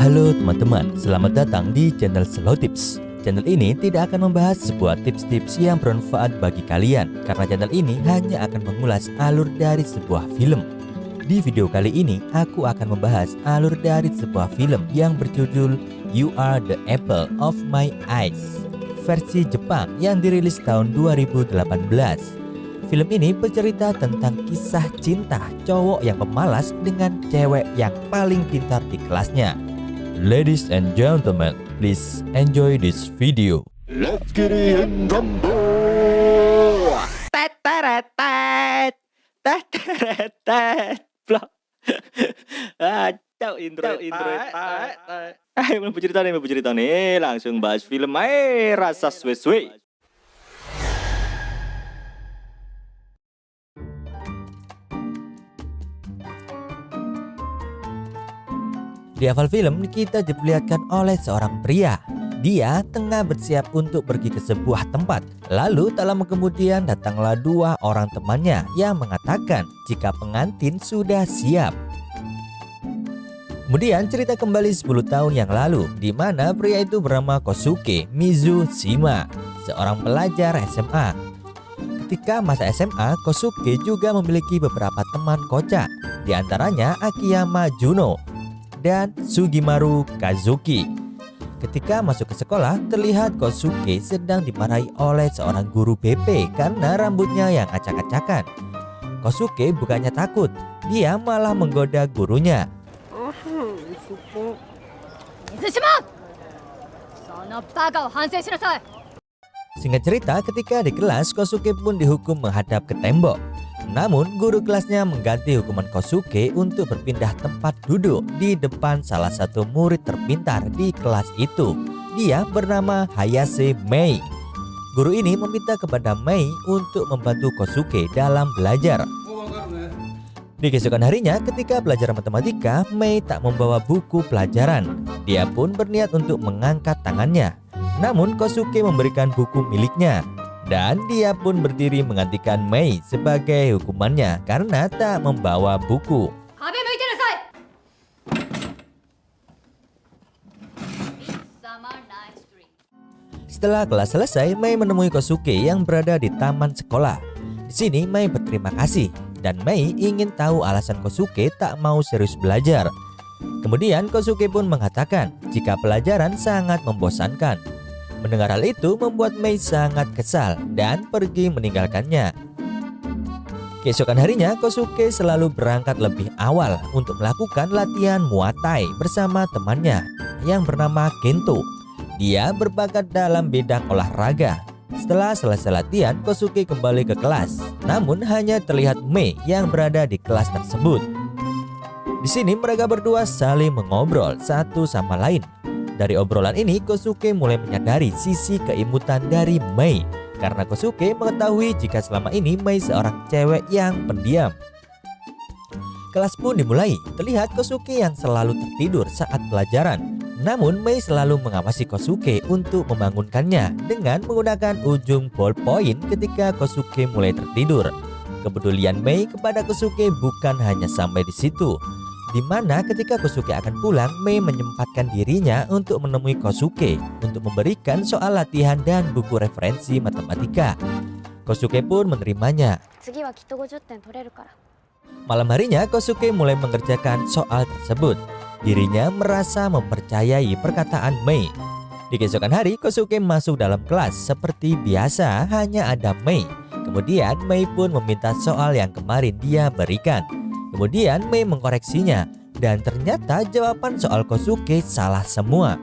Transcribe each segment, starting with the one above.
Halo teman-teman, selamat datang di channel Slow Tips. Channel ini tidak akan membahas sebuah tips-tips yang bermanfaat bagi kalian, karena channel ini hanya akan mengulas alur dari sebuah film. Di video kali ini, aku akan membahas alur dari sebuah film yang berjudul You Are the Apple of My Eyes, versi Jepang yang dirilis tahun 2018. Film ini bercerita tentang kisah cinta cowok yang pemalas dengan cewek yang paling pintar di kelasnya. Ladies and gentlemen, please enjoy this video. Let's get in rumble. Blok. Intro. Mau cerita nih, langsung bahas film rasa suwe-suwe. Di awal film kita diperlihatkan oleh seorang pria. Dia tengah bersiap untuk pergi ke sebuah tempat. Lalu tak lama kemudian datanglah dua orang temannya yang mengatakan jika pengantin sudah siap. Kemudian cerita kembali 10 tahun yang lalu, di mana pria itu bernama Kosuke Mizushima, seorang pelajar SMA. Ketika masa SMA, Kosuke juga memiliki beberapa teman kocak, di antaranya Akiyama Juno dan Sugimaru Kazuki. Ketika masuk ke sekolah, terlihat Kosuke sedang dimarahi oleh seorang guru BP karena rambutnya yang acak-acakan. Kosuke bukannya takut, dia malah menggoda gurunya. Singkat cerita, ketika di kelas, Kosuke pun dihukum menghadap ke tembok. Namun, guru kelasnya mengganti hukuman Kosuke untuk berpindah tempat duduk di depan salah satu murid terpintar di kelas itu. Dia bernama Hayase Mei. Guru ini meminta kepada Mei untuk membantu Kosuke dalam belajar. Di keesokan harinya, ketika belajar matematika, Mei tak membawa buku pelajaran. Dia pun berniat untuk mengangkat tangannya. Namun, Kosuke memberikan buku miliknya. Dan dia pun berdiri menggantikan Mei sebagai hukumannya karena tak membawa buku. Setelah kelas selesai, Mei menemui Kosuke yang berada di taman sekolah. Di sini Mei berterima kasih dan Mei ingin tahu alasan Kosuke tak mau serius belajar. Kemudian Kosuke pun mengatakan jika pelajaran sangat membosankan. Mendengar hal itu membuat Mei sangat kesal dan pergi meninggalkannya. Keesokan harinya, Kosuke selalu berangkat lebih awal untuk melakukan latihan Muay Thai bersama temannya yang bernama Kento. Dia berbakat dalam bidang olahraga. Setelah selesai latihan, Kosuke kembali ke kelas. Namun hanya terlihat Mei yang berada di kelas tersebut. Di sini mereka berdua saling mengobrol satu sama lain. Dari obrolan ini, Kosuke mulai menyadari sisi keimutan dari Mei karena Kosuke mengetahui jika selama ini Mei seorang cewek yang pendiam. Kelas pun dimulai. Terlihat Kosuke yang selalu tertidur saat pelajaran. Namun Mei selalu mengawasi Kosuke untuk membangunkannya dengan menggunakan ujung ballpoint ketika Kosuke mulai tertidur. Kepedulian Mei kepada Kosuke bukan hanya sampai di situ, di mana ketika Kosuke akan pulang, Mei menyempatkan dirinya untuk menemui Kosuke untuk memberikan soal latihan dan buku referensi matematika. Kosuke pun menerimanya. Malam harinya, Kosuke mulai mengerjakan soal tersebut. Dirinya merasa mempercayai perkataan Mei. Di keesokan hari, Kosuke masuk dalam kelas seperti biasa, hanya ada Mei. Kemudian Mei pun meminta soal yang kemarin dia berikan. Kemudian Mei mengkoreksinya dan ternyata jawaban soal Kosuke salah semua.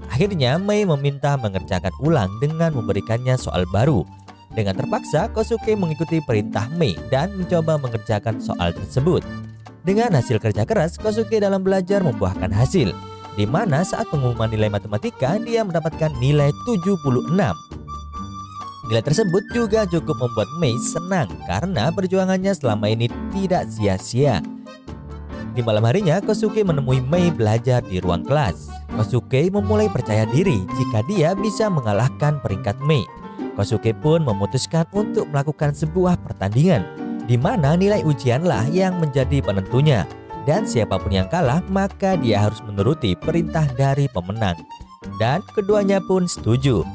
Akhirnya Mei meminta mengerjakan ulang dengan memberikannya soal baru. Dengan terpaksa Kosuke mengikuti perintah Mei dan mencoba mengerjakan soal tersebut. Dengan hasil kerja keras, Kosuke dalam belajar membuahkan hasil, di mana saat pengumuman nilai matematika dia mendapatkan nilai 76. Nilai tersebut juga cukup membuat Mei senang karena perjuangannya selama ini tidak sia-sia. Di malam harinya, Kosuke menemui Mei belajar di ruang kelas. Kosuke memulai percaya diri jika dia bisa mengalahkan peringkat Mei. Kosuke pun memutuskan untuk melakukan sebuah pertandingan, di mana nilai ujianlah yang menjadi penentunya. dan siapapun yang kalah maka dia harus menuruti perintah dari pemenang. Dan keduanya pun setuju.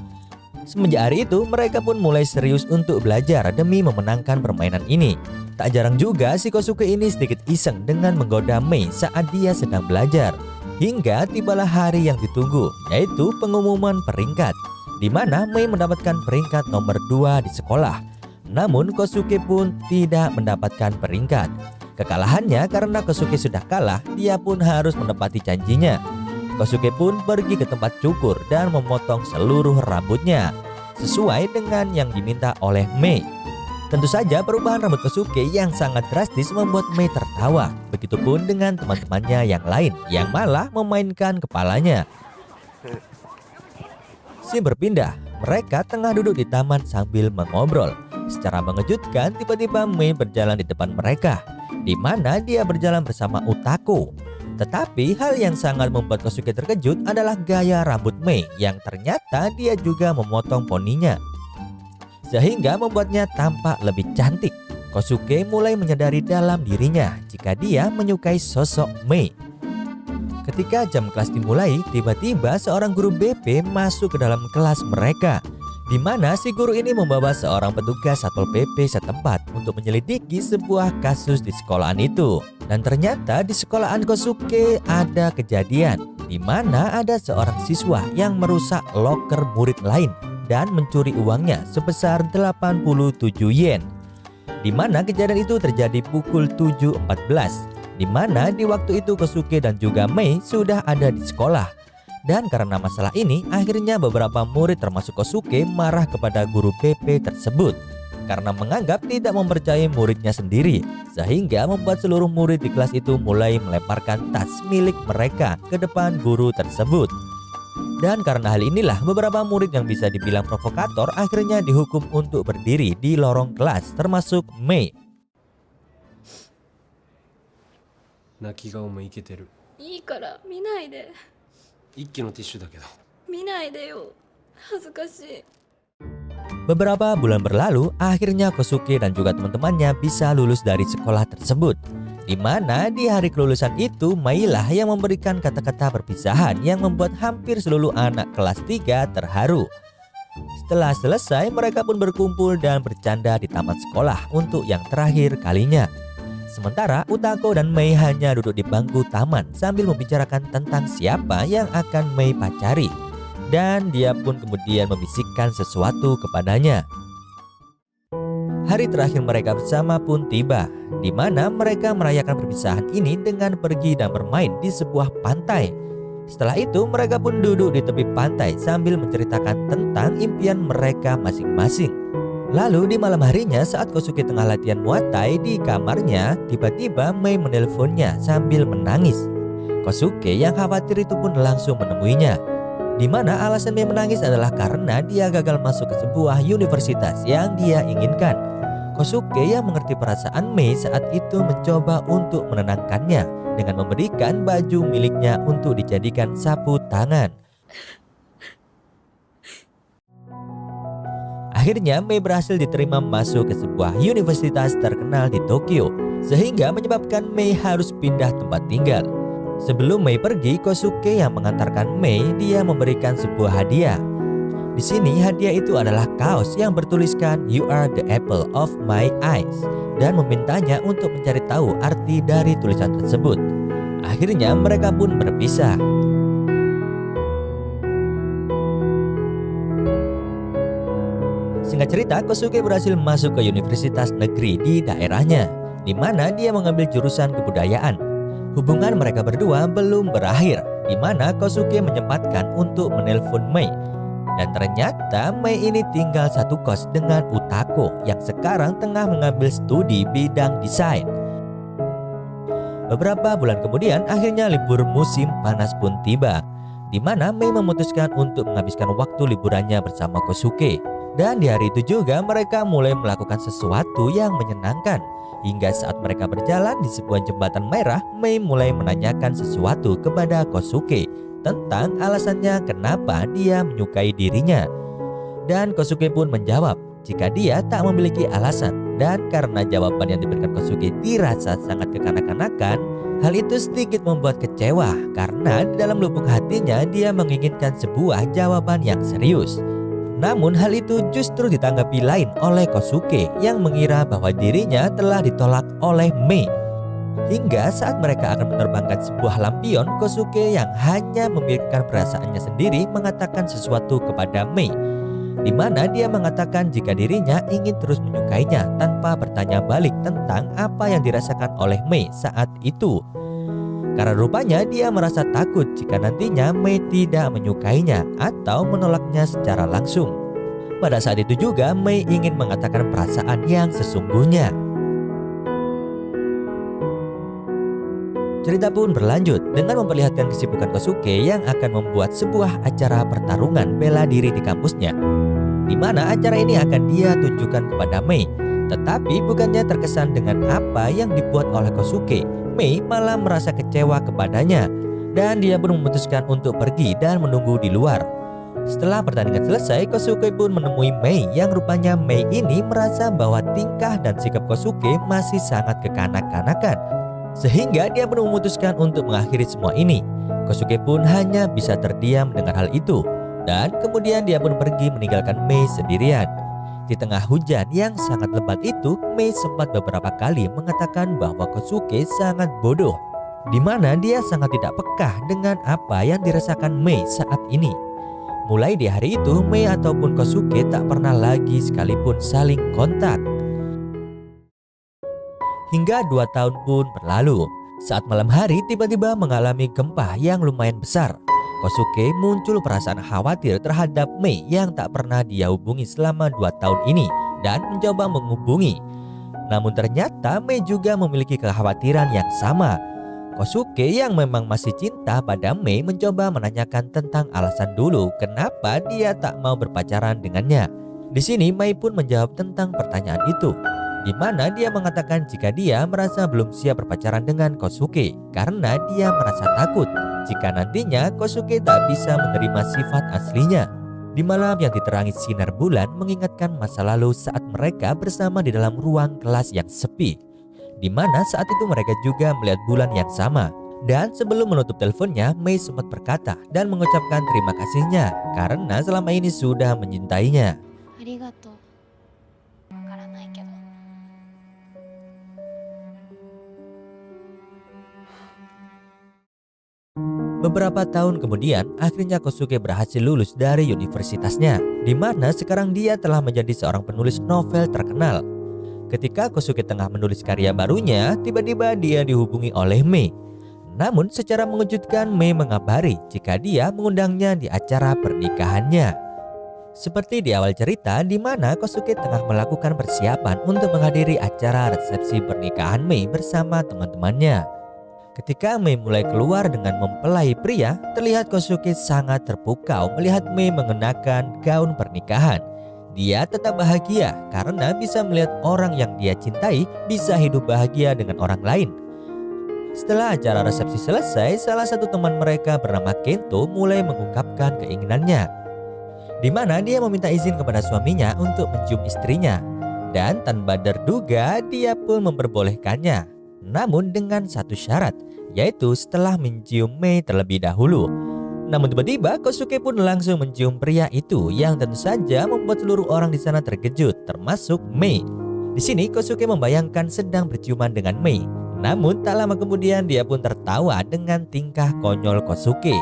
Semenjak hari itu mereka pun mulai serius untuk belajar demi memenangkan permainan ini. Tak jarang juga si Kosuke ini sedikit iseng dengan menggoda Mei saat dia sedang belajar. Hingga tibalah hari yang ditunggu, yaitu pengumuman peringkat, di mana Mei mendapatkan peringkat nomor 2 di sekolah. Namun Kosuke pun tidak mendapatkan peringkat. Kekalahannya karena Kosuke sudah kalah, dia pun harus menepati janjinya. Kosuke pun pergi ke tempat cukur dan memotong seluruh rambutnya, sesuai dengan yang diminta oleh Mei. Tentu saja perubahan rambut Kosuke yang sangat drastis membuat Mei tertawa. Begitupun dengan teman-temannya yang lain yang malah memainkan kepalanya. Scene berpindah, mereka tengah duduk di taman sambil mengobrol. Secara mengejutkan tiba-tiba Mei berjalan di depan mereka, di mana dia berjalan bersama Utako. Tetapi hal yang sangat membuat Kosuke terkejut adalah gaya rambut Mei yang ternyata dia juga memotong poninya, sehingga membuatnya tampak lebih cantik. Kosuke mulai menyadari dalam dirinya jika dia menyukai sosok Mei. Ketika jam kelas dimulai, tiba-tiba seorang guru BP masuk ke dalam kelas mereka, di mana si guru ini membawa seorang petugas Satpol PP setempat untuk menyelidiki sebuah kasus di sekolahan itu. Dan ternyata di sekolahan Kosuke ada kejadian di mana ada seorang siswa yang merusak loker murid lain dan mencuri uangnya sebesar 87 yen. Di mana kejadian itu terjadi pukul 7.14, di mana di waktu itu Kosuke dan juga Mei sudah ada di sekolah. Dan karena masalah ini, akhirnya beberapa murid termasuk Kosuke marah kepada guru BP tersebut karena menganggap tidak mempercayai muridnya sendiri, sehingga membuat seluruh murid di kelas itu mulai melemparkan tas milik mereka ke depan guru tersebut. Dan karena hal inilah beberapa murid yang bisa dibilang provokator akhirnya dihukum untuk berdiri di lorong kelas, termasuk Mei. 泣き顔もいけてる。いいから見ないで一気のティッシュだけど。見ないでよ恥ずかしい Beberapa bulan berlalu, akhirnya Kosuke dan juga teman-temannya bisa lulus dari sekolah tersebut, di mana di hari kelulusan itu Mei lah yang memberikan kata-kata perpisahan yang membuat hampir seluruh anak kelas 3 terharu. Setelah selesai, mereka pun berkumpul dan bercanda di taman sekolah untuk yang terakhir kalinya. Sementara Utako dan Mei hanya duduk di bangku taman sambil membicarakan tentang siapa yang akan Mei pacari. Dan dia pun kemudian membisikkan sesuatu kepadanya. Hari terakhir mereka bersama pun tiba, di mana mereka merayakan perpisahan ini dengan pergi dan bermain di sebuah pantai. Setelah itu mereka pun duduk di tepi pantai sambil menceritakan tentang impian mereka masing-masing. Lalu di malam harinya saat Kosuke tengah latihan Muay Thai di kamarnya, tiba-tiba Mei menelponnya sambil menangis. Kosuke yang khawatir itu pun langsung menemuinya, di mana alasan Mei menangis adalah karena dia gagal masuk ke sebuah universitas yang dia inginkan. Kosuke yang mengerti perasaan Mei saat itu mencoba untuk menenangkannya dengan memberikan baju miliknya untuk dijadikan sapu tangan. Akhirnya Mei berhasil diterima masuk ke sebuah universitas terkenal di Tokyo, sehingga menyebabkan Mei harus pindah tempat tinggal. Sebelum Mei pergi, Kosuke yang mengantarkan Mei, dia memberikan sebuah hadiah. Di sini hadiah itu adalah kaos yang bertuliskan "You are the apple of my eyes" dan memintanya untuk mencari tahu arti dari tulisan tersebut. Akhirnya mereka pun berpisah. Singkat cerita, Kosuke berhasil masuk ke universitas negeri di daerahnya, di mana dia mengambil jurusan kebudayaan. Hubungan mereka berdua belum berakhir, di mana Kosuke menyempatkan untuk menelpon Mei. Dan ternyata Mei ini tinggal satu kos dengan Utako yang sekarang tengah mengambil studi bidang desain. Beberapa bulan kemudian akhirnya libur musim panas pun tiba, di mana Mei memutuskan untuk menghabiskan waktu liburannya bersama Kosuke. Dan di hari itu juga mereka mulai melakukan sesuatu yang menyenangkan. Hingga saat mereka berjalan di sebuah jembatan merah, Mei mulai menanyakan sesuatu kepada Kosuke tentang alasannya kenapa dia menyukai dirinya. Dan Kosuke pun menjawab jika dia tak memiliki alasan. Dan karena jawaban yang diberikan Kosuke dirasa sangat kekanak-kanakan, Hal itu sedikit membuat kecewa karena di dalam lubuk hatinya dia menginginkan sebuah jawaban yang serius. Namun hal itu justru ditanggapi lain oleh Kosuke yang mengira bahwa dirinya telah ditolak oleh Mei. Hingga saat mereka akan menerbangkan sebuah lampion, Kosuke yang hanya memikirkan perasaannya sendiri mengatakan sesuatu kepada Mei, di mana dia mengatakan jika dirinya ingin terus menyukainya tanpa bertanya balik tentang apa yang dirasakan oleh Mei saat itu. Karena rupanya dia merasa takut jika nantinya Mei tidak menyukainya atau menolaknya secara langsung. Pada saat itu juga Mei ingin mengatakan perasaan yang sesungguhnya. Cerita pun berlanjut dengan memperlihatkan kesibukan Kosuke yang akan membuat sebuah acara pertarungan bela diri di kampusnya, di mana acara ini akan dia tunjukkan kepada Mei. Tetapi bukannya terkesan dengan apa yang dibuat oleh Kosuke, Mei malah merasa kecewa kepadanya dan dia pun memutuskan untuk pergi dan menunggu di luar. Setelah pertandingan selesai, Kosuke pun menemui Mei yang rupanya Mei ini merasa bahwa tingkah dan sikap Kosuke masih sangat kekanak-kanakan, sehingga dia pun memutuskan untuk mengakhiri semua ini. Kosuke pun hanya bisa terdiam dengan hal itu, dan kemudian dia pun pergi meninggalkan Mei sendirian. Di tengah hujan yang sangat lebat itu, Mei sempat beberapa kali mengatakan bahwa Kosuke sangat bodoh, di mana dia sangat tidak peka dengan apa yang dirasakan Mei saat ini. Mulai di hari itu, Mei ataupun Kosuke tak pernah lagi sekalipun saling kontak. Hingga 2 tahun pun berlalu. Saat malam hari tiba-tiba mengalami gempa yang lumayan besar. Kosuke muncul perasaan khawatir terhadap Mei yang tak pernah dia hubungi selama 2 tahun ini dan mencoba menghubungi. Namun ternyata Mei juga memiliki kekhawatiran yang sama. Kosuke yang memang masih cinta pada Mei mencoba menanyakan tentang alasan dulu kenapa dia tak mau berpacaran dengannya. Di sini Mei pun menjawab tentang pertanyaan itu, di mana dia mengatakan jika dia merasa belum siap berpacaran dengan Kosuke karena dia merasa takut jika nantinya Kosuke tak bisa menerima sifat aslinya. Di malam yang diterangi sinar bulan mengingatkan masa lalu saat mereka bersama di dalam ruang kelas yang sepi, di mana saat itu mereka juga melihat bulan yang sama. Dan sebelum menutup teleponnya, Mei sempat berkata dan mengucapkan terima kasihnya karena selama ini sudah menyintainya. ありがとう。わからないけど。 Beberapa tahun kemudian, akhirnya Kosuke berhasil lulus dari universitasnya, di mana sekarang dia telah menjadi seorang penulis novel terkenal. Ketika Kosuke tengah menulis karya barunya, tiba-tiba dia dihubungi oleh Mei. Namun secara mengejutkan Mei mengabari jika dia mengundangnya di acara pernikahannya. Seperti di awal cerita, di mana Kosuke tengah melakukan persiapan untuk menghadiri acara resepsi pernikahan Mei bersama teman-temannya. Ketika Mei mulai keluar dengan mempelai pria, terlihat Kosuke sangat terpukau melihat Mei mengenakan gaun pernikahan. Dia tetap bahagia karena bisa melihat orang yang dia cintai bisa hidup bahagia dengan orang lain. Setelah acara resepsi selesai, salah satu teman mereka bernama Kento mulai mengungkapkan keinginannya, di mana dia meminta izin kepada suaminya untuk mencium istrinya. Dan tanpa terduga dia pun memperbolehkannya, namun dengan satu syarat, yaitu setelah mencium Mei terlebih dahulu. Namun tiba-tiba Kosuke pun langsung mencium pria itu yang tentu saja membuat seluruh orang di sana terkejut, termasuk Mei. Di sini Kosuke membayangkan sedang berciuman dengan Mei. Namun tak lama kemudian dia pun tertawa dengan tingkah konyol Kosuke.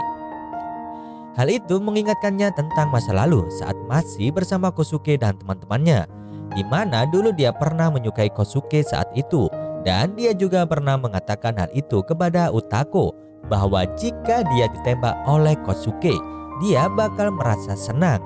Hal itu mengingatkannya tentang masa lalu saat masih bersama Kosuke dan teman-temannya, di mana dulu dia pernah menyukai Kosuke saat itu. Dan dia juga pernah mengatakan hal itu kepada Utako, bahwa jika dia ditembak oleh Kosuke, dia bakal merasa senang.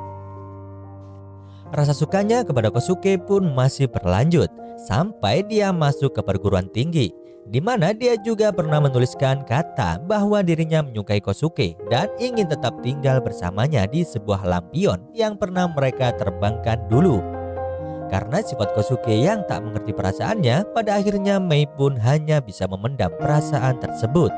Rasa sukanya kepada Kosuke pun masih berlanjut sampai dia masuk ke perguruan tinggi, di mana dia juga pernah menuliskan kata bahwa dirinya menyukai Kosuke dan ingin tetap tinggal bersamanya di sebuah lampion yang pernah mereka terbangkan dulu. Karena sifat Kosuke yang tak mengerti perasaannya, pada akhirnya Mei pun hanya bisa memendam perasaan tersebut.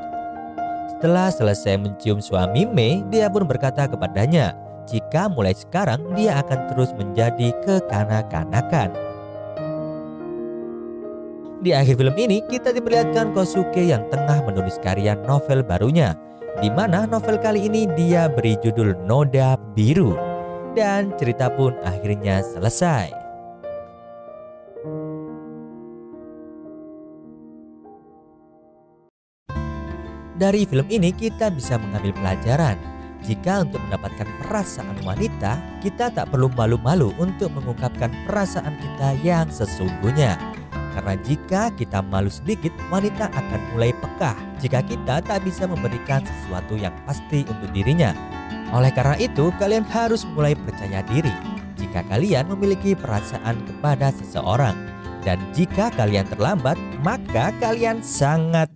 Setelah selesai mencium suami Mei, dia pun berkata kepadanya jika mulai sekarang dia akan terus menjadi kekanak-kanakan. Di akhir film ini kita diperlihatkan Kosuke yang tengah menulis karya novel barunya, di mana novel kali ini dia beri judul Noda Biru. Dan cerita pun akhirnya selesai. Dari film ini kita bisa mengambil pelajaran. Jika untuk mendapatkan perasaan wanita, kita tak perlu malu-malu untuk mengungkapkan perasaan kita yang sesungguhnya. Karena jika kita malu sedikit, wanita akan mulai pekah jika kita tak bisa memberikan sesuatu yang pasti untuk dirinya. Oleh karena itu, kalian harus mulai percaya diri jika kalian memiliki perasaan kepada seseorang. Dan jika kalian terlambat, maka kalian sangat